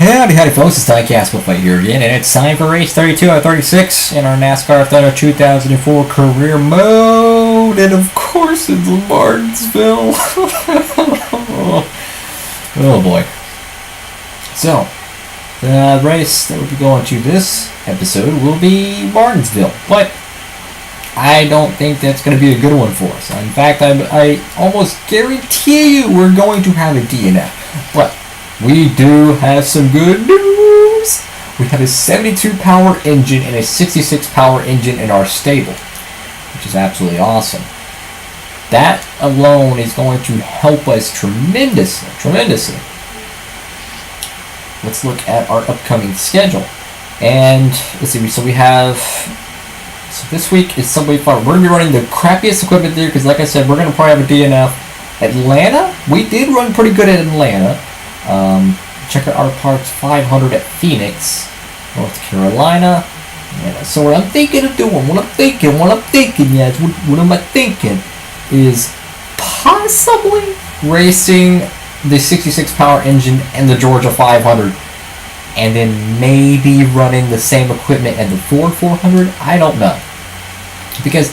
Howdy, folks, it's Diecast Fight here again, and it's time for race 32 out of 36 in our Nascar Thunder 2004 career mode, and of course it's Martinsville. Oh boy. So, the race that we'll be going to this episode will be Martinsville, but I don't think that's going to be a good one for us. In fact, I almost guarantee you we're going to have a DNF, but we do have some good news. We have a 72 power engine and a 66 power engine in our stable, which is absolutely awesome. That alone is going to help us tremendously. Let's look at our upcoming schedule. And let's see, so we have, so this week is Subway Farm. We're going to be running the crappiest equipment there because, like I said, we're going to probably have a DNF. Atlanta, we did run pretty good at Atlanta. Check out our parts 500 at Phoenix, North Carolina. Yeah, so what I'm thinking of doing, what I'm thinking, yes, what am I thinking is possibly racing the 66 power engine and the Georgia 500, and then maybe running the same equipment and the Ford 400. I don't know, because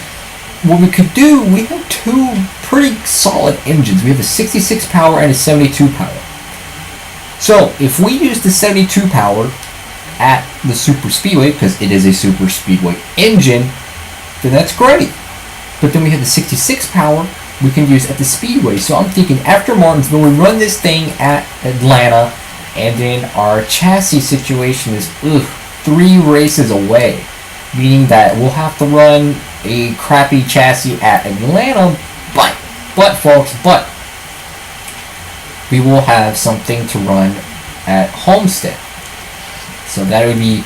what we could do, we have two pretty solid engines. We have a 66 power and a 72 power. So if we use the 72 power at the super speedway, because it is a super speedway engine, then that's great. But then we have the 66 power we can use at the speedway. So I'm thinking after Martinsville, we run this thing at Atlanta, and then our chassis situation is 3 races away, meaning that we'll have to run a crappy chassis at Atlanta, but folks, we will have something to run at Homestead. So that would be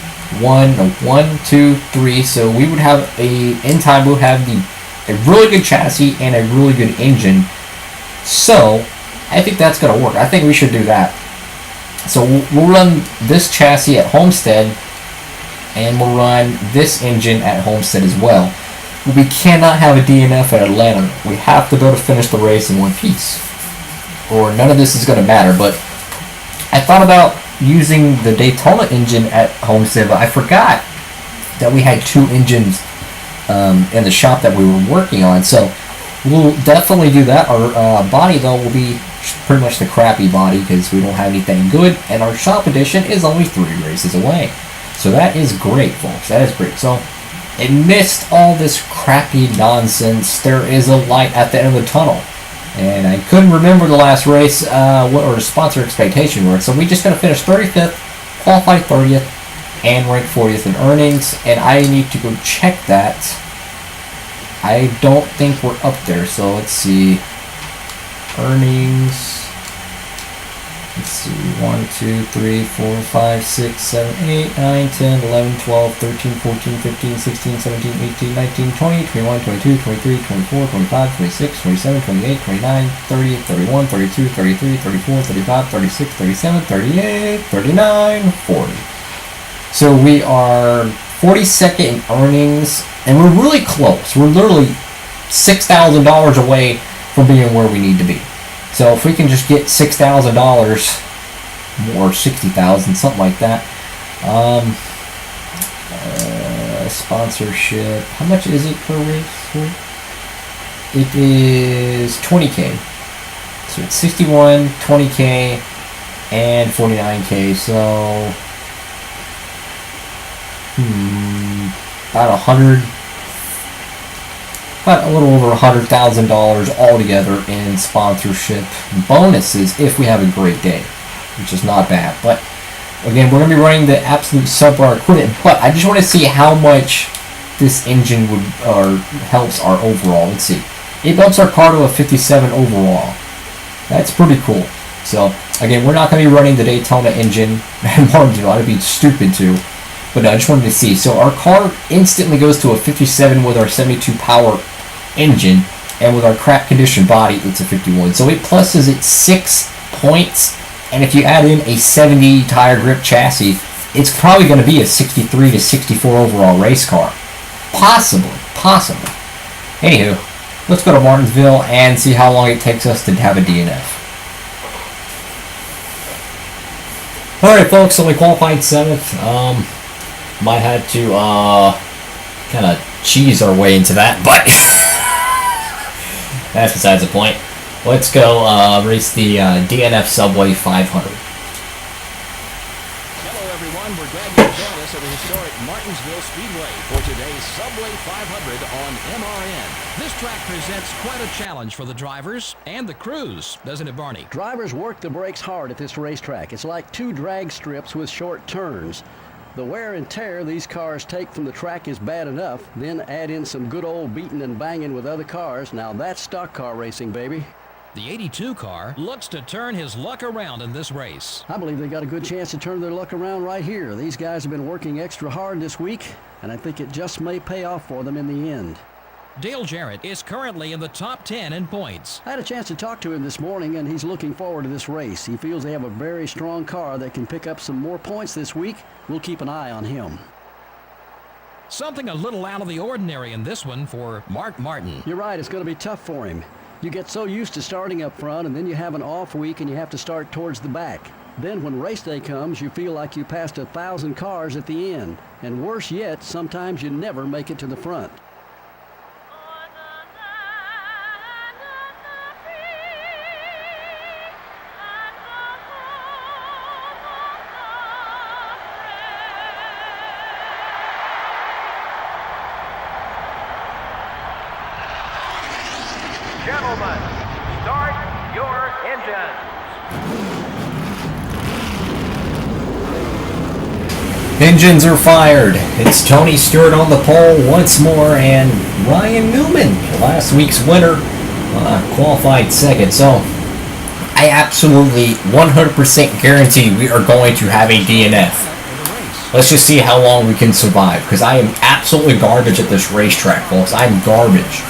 1, 2, 3. So we would have in time we'll have a really good chassis and a really good engine. So I think that's gonna work. I think we should do that. So we'll run this chassis at Homestead, and we'll run this engine at Homestead as well. We cannot have a DNF at Atlanta. We have to be able to finish the race in one piece, or none of this is going to matter. But I thought about using the Daytona engine at Homestead, but I forgot that we had 2 engines in the shop that we were working on. So we'll definitely do that. Our body, though, will be pretty much the crappy body because we don't have anything good, and our shop edition is only 3 races away. So that is great, folks. That is great. So amidst all this crappy nonsense, there is a light at the end of the tunnel. And I couldn't remember the last race, what our sponsor expectation were. So we just going to finish 35th, qualify 30th, and rank 40th in earnings. And I need to go check that. I don't think we're up there. So let's see. Earnings. Let's see. 1, 2, 3, 4, 5, 6, 7, 8, 9, 10, 11, 12, 13, 14, 15, 16, 17, 18, 19, 20, 21, 22, 23, 24, 25, 26, 27, 28, 29, 30, 31, 32, 33, 34, 35, 36, 37, 38, 39, 40. So we are 42nd in earnings, and we're really close. We're literally $6,000 away from being where we need to be. So if we can just get $6,000 or $60,000, something like that. Sponsorship. How much is it per race? It is $20K. So it's 61, $20K, and $49K. So about a little over $100,000 altogether in sponsorship bonuses if we have a great day, which is not bad. But again, we're going to be running the absolute subpar equipment, but I just want to see how much this engine would helps our overall. Let's see. It bumps our car to a 57 overall. That's pretty cool. So again, we're not going to be running the Daytona engine and Martinsville. I'd be stupid to. But I just wanted to see. So our car instantly goes to a 57 with our 72 power engine, and with our crap condition body, it's a 51. So it pluses it 6 points, and if you add in a 70 tire grip chassis, it's probably going to be a 63 to 64 overall race car. Possibly. Anywho, let's go to Martinsville and see how long it takes us to have a DNF. Alright, folks, so we qualified 7th. Might have to, kind of cheese our way into that, but that's besides the point. Let's go, race the, DNF Subway 500. We're glad you could join us at the historic Martinsville Speedway for today's Subway 500 on MRN. This track presents quite a challenge for the drivers and the crews, doesn't it, Barney? Drivers work the brakes hard at this racetrack. It's like 2 drag strips with short turns. The wear and tear these cars take from the track is bad enough. Then add in some good old beating and banging with other cars. Now that's stock car racing, baby. The 82 car looks to turn his luck around in this race. I believe they got a good chance to turn their luck around right here. These guys have been working extra hard this week, and I think it just may pay off for them in the end. Dale Jarrett is currently in the top 10 in points. I had a chance to talk to him this morning, and he's looking forward to this race. He feels they have a very strong car that can pick up some more points this week. We'll keep an eye on him. Something a little out of the ordinary in this one for Mark Martin. You're right, it's going to be tough for him. You get so used to starting up front, and then you have an off week and you have to start towards the back. Then when race day comes, you feel like you passed 1,000 cars at the end. And worse yet, sometimes you never make it to the front. Gentlemen, start your engines. Engines are fired. It's Tony Stewart on the pole once more, and Ryan Newman, last week's winner, qualified 2nd. So I absolutely 100% guarantee we are going to have a DNF. Let's just see how long we can survive, because I am absolutely garbage at this racetrack, folks. I'm garbage.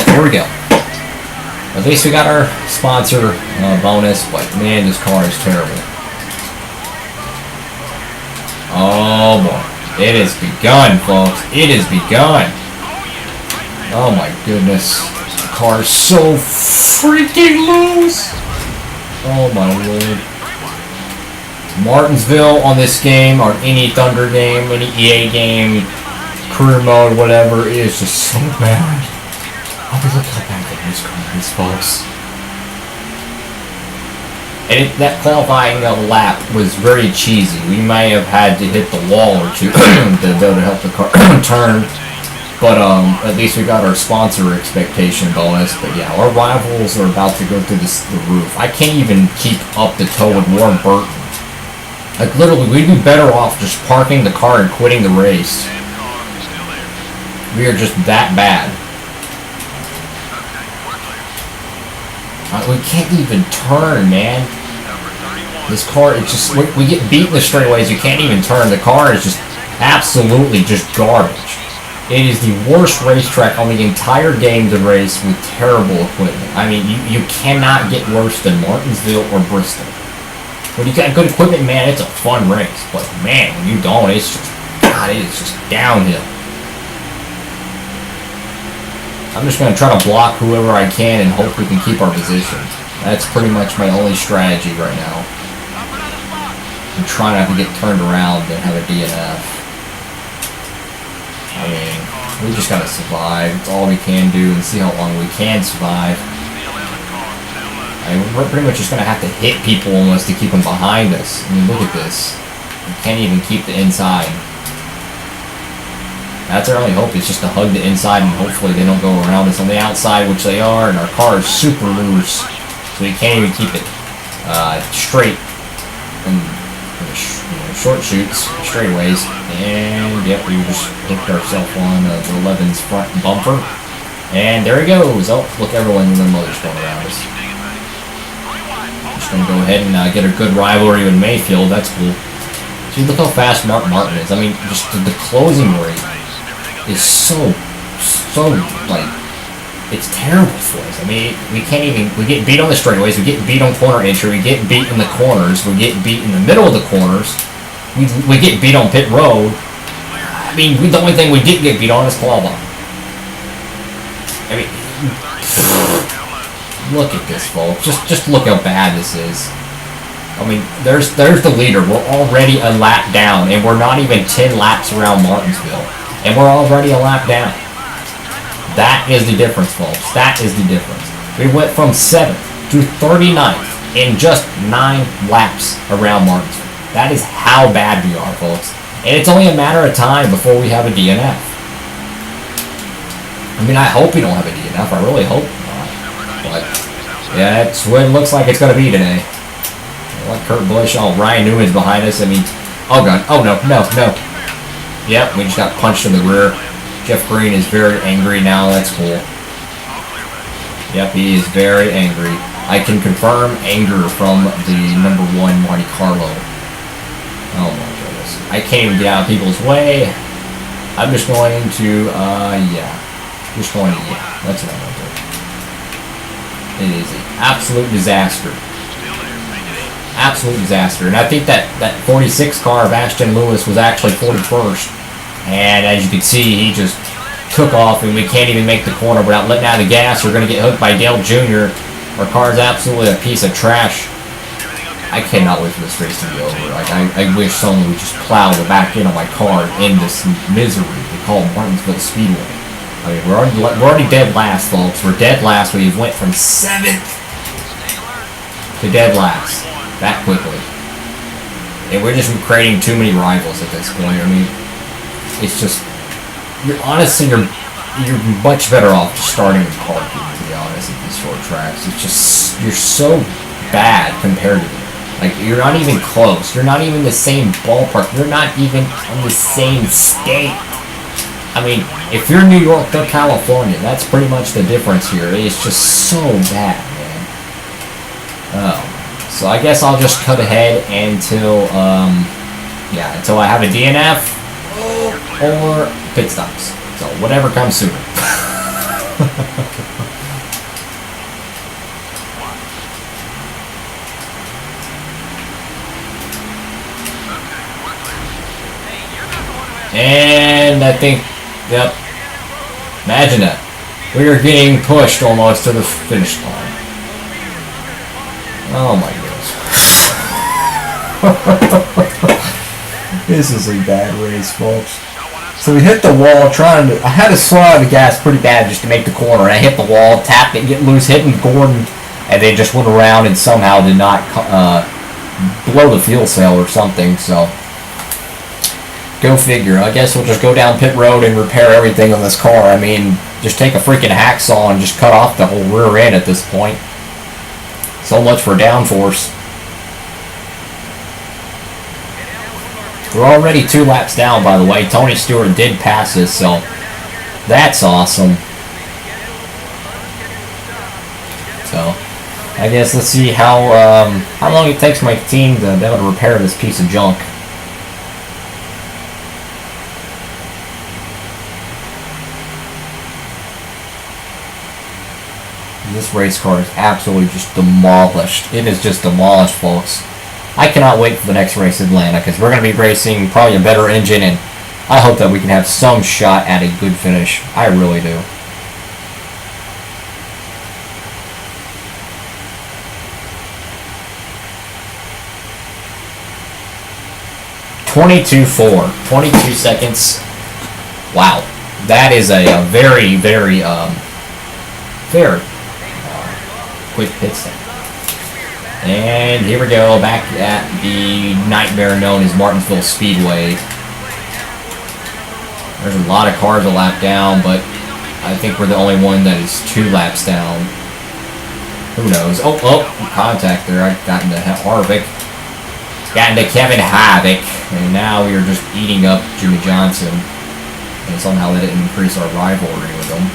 Here we go. At least we got our sponsor bonus, but man, this car is terrible. Oh boy. It has begun, folks. It has begun. Oh my goodness. The car is so freaking loose. Oh my lord. Martinsville on this game, or any Thunder game, any EA game, career mode, whatever, it is just so bad. Oh, look how bad that race car is, folks. And that qualifying lap was very cheesy. We may have had to hit the wall or two to help the car turn. But at least we got our sponsor expectation bonus. But yeah, our rivals are about to go through the roof. I can't even keep up the toe with Warren Burton. Like literally, we'd be better off just parking the car and quitting the race. We are just that bad. We can't even turn, man. This car, it's just, we get beat in the straightaways, you can't even turn. The car is just absolutely just garbage. It is the worst racetrack on the entire game to race with terrible equipment. I mean, you cannot get worse than Martinsville or Bristol. When you got good equipment, man, it's a fun race. But man, when you don't, it's just, God, it is just downhill. I'm just going to try to block whoever I can and hope we can keep our position. That's pretty much my only strategy right now. I'm trying not to get turned around and have a DNF. I mean, we just got to survive. It's all we can do and see how long we can survive. I mean, we're pretty much just going to have to hit people almost to keep them behind us. I mean, look at this. We can't even keep the inside. That's our only hope, is just to hug the inside and hopefully they don't go around us on the outside, which they are, and our car is super loose, so we can't even keep it straight in short shoots, straightaways, and yep, we just hooked ourselves on the 11's front bumper, and there he goes. Oh, look, everyone in the motor's going around us. Just going to go ahead and get a good rivalry with Mayfield. That's cool. See, look how fast Mark Martin is. I mean, just the closing rate is so like, it's terrible for us. I mean, we can't even, we get beat on the straightaways, we get beat on corner entry, we get beat in the corners, we get beat in the middle of the corners, we get beat on pit road. I mean, the only thing we didn't get beat on is qualifying. I mean, look at this, folks. Just look how bad this is. I mean, there's the leader. We're already a lap down, and we're not even 10 laps around Martinsville, and we're already a lap down. That is the difference, folks. That is the difference. We went from 7th to 39th in just 9 laps around Martinsville. That is how bad we are, folks. And it's only a matter of time before we have a DNF. I mean, I hope we don't have a DNF. I really hope not. But, yeah, that's what it looks like it's going to be today. Like Kurt Busch, Ryan Newman's behind us. I mean, oh god, oh no. Yep, we just got punched in the rear. Jeff Green is very angry now, that's cool. Yep, he is very angry. I can confirm anger from the number 1 Monte Carlo. Oh my goodness. I can't even get out of people's way. I'm just going to, yeah. Just going to, yeah. That's what I'm going to do. It is an absolute disaster. Absolute disaster. And I think that 46 car of Ashton Lewis was actually 41st. And as you can see, he just took off, and we can't even make the corner without letting out of the gas. We're going to get hooked by Dale Jr. Our car is absolutely a piece of trash. I cannot wait for this race to be over. Like, I wish someone would just plow the back end of my car in this misery we call Martinsville Speedway. I mean, we're already dead last, folks. We're dead last. We went from 7th to dead last that quickly. And we're just creating too many rivals at this point. I mean, it's just, honestly, you're much better off just starting with parking, to be honest, at these short tracks. It's just, you're so bad compared to them. Like, you're not even close. You're not even the same ballpark. You're not even in the same state. I mean, if you're New York, they're California. That's pretty much the difference here. It's just so bad, man. Oh. So I guess I'll just cut ahead until, until I have a DNF or pit stops. So whatever comes sooner. And I think, yep, imagine that. We are getting pushed almost to the finish line. Oh my goodness. This is a bad race, folks. So we hit the wall I had to slow out the gas pretty bad just to make the corner. And I hit the wall, tapped it, get loose, hitting Gordon, and they just went around and somehow did not blow the fuel cell or something, so go figure. I guess we'll just go down pit road and repair everything on this car. I mean, just take a freaking hacksaw and just cut off the whole rear end at this point. So much for downforce. We're already 2 laps down, by the way. Tony Stewart did pass us, so that's awesome. So, I guess let's see how long it takes my team to be able to repair this piece of junk. This race car is absolutely just demolished. It is just demolished, folks. I cannot wait for the next race in Atlanta, because we're going to be racing probably a better engine, and I hope that we can have some shot at a good finish. I really do. .22.4, 22 seconds. Wow, that is a very, very, very quick pit stop. And here we go, back at the nightmare known as Martinsville Speedway. There's a lot of cars a lap down, but I think we're the only one that is 2 laps down. Who knows? Oh, contact there. I got into Harvick. Got into Kevin Harvick. And now we are just eating up Jimmy Johnson. And somehow that didn't increase our rivalry with him.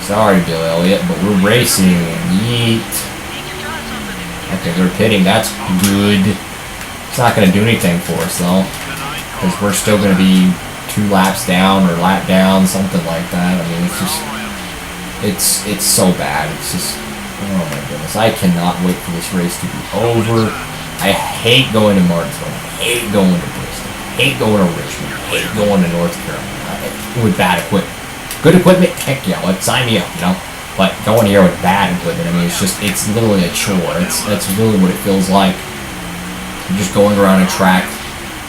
Sorry, Bill Elliott, but we're racing. Yeet. Okay, they're pitting. That's good. It's not going to do anything for us, though. Because we're still going to be 2 laps down or lap down, something like that. I mean, it's just... It's so bad. It's just... Oh, my goodness. I cannot wait for this race to be over. I hate going to Martinsville. I hate going to Bristol. I hate going to Richmond. I hate going to North Carolina with bad equipment. Good equipment, heck yeah, let's sign me up, you know. But going here with bad equipment, I mean, it's literally a chore. That's really what it feels like. You're just going around a track,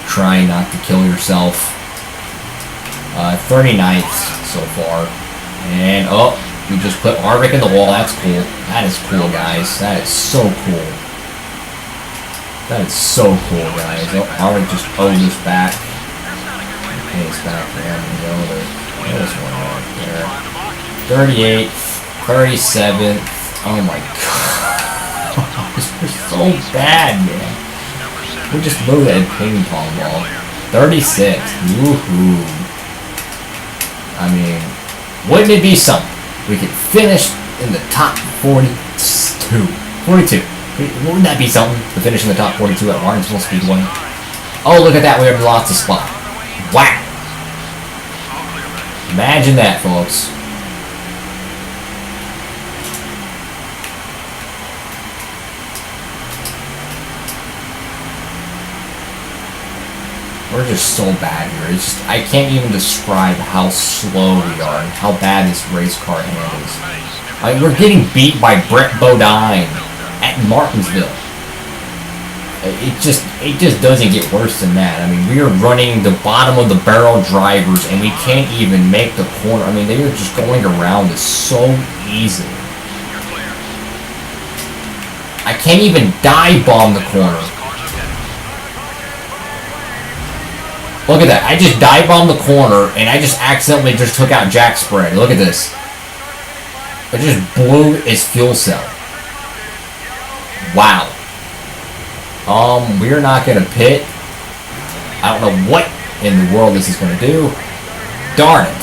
trying not to kill yourself. 39th so far. And, oh, we just put Arvik in the wall. That's cool. That is cool, guys. That is so cool. That is so cool, guys. Oh, Arvik just owes us back. Hey, it's back for him to go. There's one right there. 38th, 37th. Oh my god. This is so bad, man. We just moved a ping pong ball. 36th. Woohoo. I mean, wouldn't it be something? We could finish in the top 42. 42. Wouldn't that be something to finish in the top 42 at Martinsville Speedway? Oh, look at that. We have lots of spot. Wow. Imagine that, folks. We're just so bad here. It's just, I can't even describe how slow we are and how bad this race car handles. Like, we're getting beat by Brett Bodine at Martinsville. It just doesn't get worse than that. I mean, we are running the bottom of the barrel drivers and we can't even make the corner. I mean, they are just going around us so easily. I can't even dive bomb the corner. Look at that. I just dive bombed the corner and I just accidentally just took out Jack Sprague. Look at this. I just blew his fuel cell. Wow. We're not gonna pit. I don't know what in the world this is gonna do. Darn it.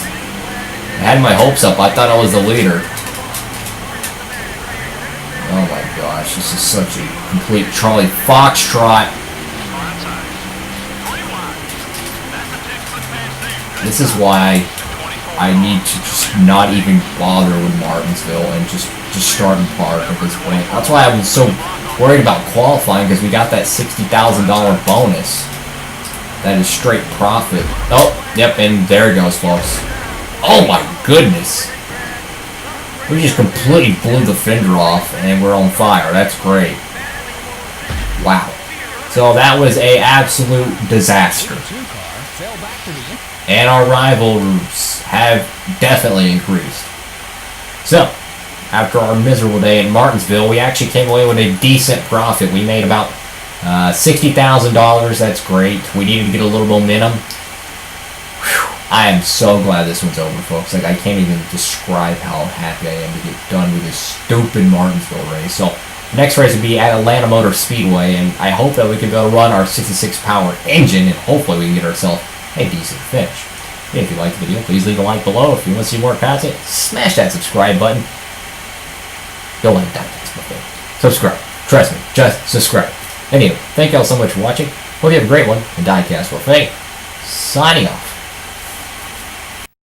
I had my hopes up. I thought I was the leader. Oh my gosh, this is such a complete Charlie Foxtrot. This is why I need to just not even bother with Martinsville and just start in park at this point. That's why I was so worried about qualifying, because we got that $60,000 bonus. That is straight profit. Oh, yep, and there it goes, folks. Oh my goodness. We just completely blew the fender off and we're on fire. That's great. Wow. So that was a absolute disaster. And our rivals have definitely increased. So, after our miserable day in Martinsville, we actually came away with a decent profit. We made about $60,000. That's great. We needed to get a little momentum. Whew. I am so glad this one's over, folks. Like, I can't even describe how happy I am to get done with this stupid Martinsville race. So, next race will be at Atlanta Motor Speedway, and I hope that we can be able to run our 66 power engine, and hopefully we can get ourselves a decent finish. If you liked the video, please leave a like below. If you want to see more content, smash that subscribe button. Don't like that. Subscribe. Trust me, just subscribe. Anyway, thank you all so much for watching. Hope you have a great one. And Diecast will fade. Signing off.